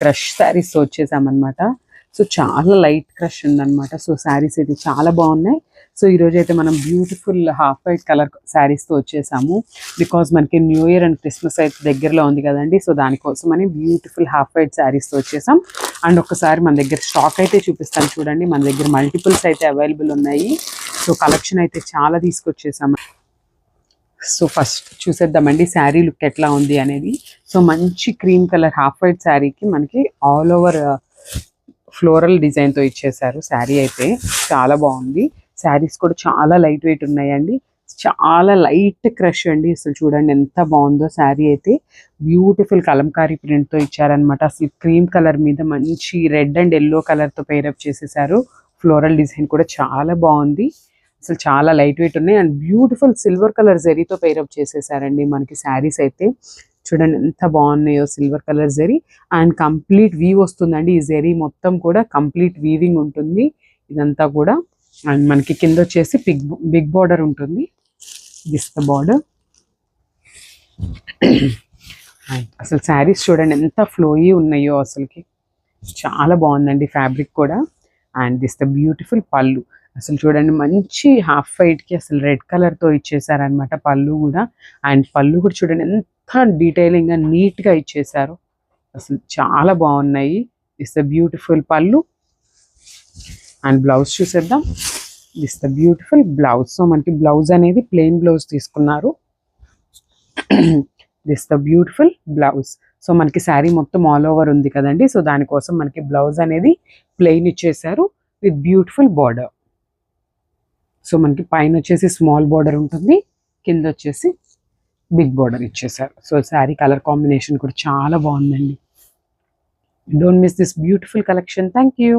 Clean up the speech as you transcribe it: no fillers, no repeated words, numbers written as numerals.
Crush saris వచ్చేసామన్నమాట. So చాలా light crush ఉందన్నమాట. So saris అయితే చాలా బాగున్నాయి. సో ఈరోజు అయితే మనం బ్యూటిఫుల్ హాఫ్ వైట్ కలర్ శారీస్తో వచ్చేసాము. బికాజ్ మనకి న్యూ ఇయర్ అండ్ క్రిస్మస్ అయితే దగ్గరలో ఉంది కదండి. సో దానికోసమని బ్యూటిఫుల్ హాఫ్ వైట్ శారీస్తో వచ్చేసాం. అండ్ ఒక్కసారి మన దగ్గర స్టాక్ అయితే చూపిస్తాను చూడండి. మన దగ్గర మల్టిపుల్స్ అయితే అవైలబుల్ ఉన్నాయి. సో కలెక్షన్ అయితే చాలా తీసుకొచ్చేసాము. సో ఫస్ట్ చూసేద్దామండి శారీ లుక్ ఎట్లా ఉంది అనేది. సో మంచి క్రీమ్ కలర్ హాఫ్ వైట్ శారీకి మనకి ఆల్ ఓవర్ ఫ్లోరల్ డిజైన్తో ఇచ్చేసారు. శారీ అయితే చాలా బాగుంది. శారీస్ కూడా చాలా లైట్ వెయిట్ ఉన్నాయండి. చాలా లైట్ క్రష్ అండి. అసలు చూడండి ఎంత బాగుందో శారీ అయితే. బ్యూటిఫుల్ కలంకారీ ప్రింట్తో ఇచ్చారనమాట. అసలు క్రీమ్ కలర్ మీద మంచి రెడ్ అండ్ ఎల్లో కలర్తో పేరప్ చేసేసారు. ఫ్లోరల్ డిజైన్ కూడా చాలా బాగుంది. అసలు చాలా లైట్ వెయిట్ ఉన్నాయి. అండ్ బ్యూటిఫుల్ సిల్వర్ కలర్ జరీతో పేరప్ చేసేసారండి మనకి శారీస్ అయితే. చూడండి ఎంత బాగున్నాయో సిల్వర్ కలర్ జరీ. అండ్ కంప్లీట్ వీవ్ వస్తుందండి. ఈ జరీ మొత్తం కూడా కంప్లీట్ వీవింగ్ ఉంటుంది ఇదంతా కూడా. అండ్ మనకి కింద వచ్చేసి బిగ్ బార్డర్ ఉంటుంది. This the border. అసలు శారీస్ చూడండి ఎంత ఫ్లోయీ ఉన్నాయో అసలుకి. చాలా బాగుందండి ఫ్యాబ్రిక్ కూడా. అండ్ దిస్ ద బ్యూటిఫుల్ పళ్ళు. అసలు చూడండి మంచి హాఫ్ వైట్కి అసలు రెడ్ కలర్తో ఇచ్చేసారనమాట పళ్ళు కూడా. అండ్ పళ్ళు కూడా చూడండి ఎంత డీటెయిలింగ్గా నీట్గా ఇచ్చేసారు. అసలు చాలా బాగున్నాయి. దిస్ ద బ్యూటిఫుల్ పళ్ళు. అండ్ బ్లౌజ్ చూసేద్దాం. This the beautiful blouse. So మనకి బ్లౌజ్ అనేది ప్లెయిన్ బ్లౌజ్ తీసుకున్నారు. This the beautiful blouse. So మనకి శారీ మొత్తం ఆల్ ఓవర్ ఉంది కదండి. సో దానికోసం మనకి బ్లౌజ్ అనేది ప్లెయిన్ ఇచ్చేసారు విత్ బ్యూటిఫుల్ బార్డర్. సో మనకి పైన వచ్చేసి స్మాల్ బార్డర్ ఉంటుంది, కింద వచ్చేసి బిగ్ బార్డర్ ఇచ్చేసారు. సో శారీ కలర్ కాంబినేషన్ కూడా చాలా బాగుందండి. Don't miss this beautiful collection. Thank you.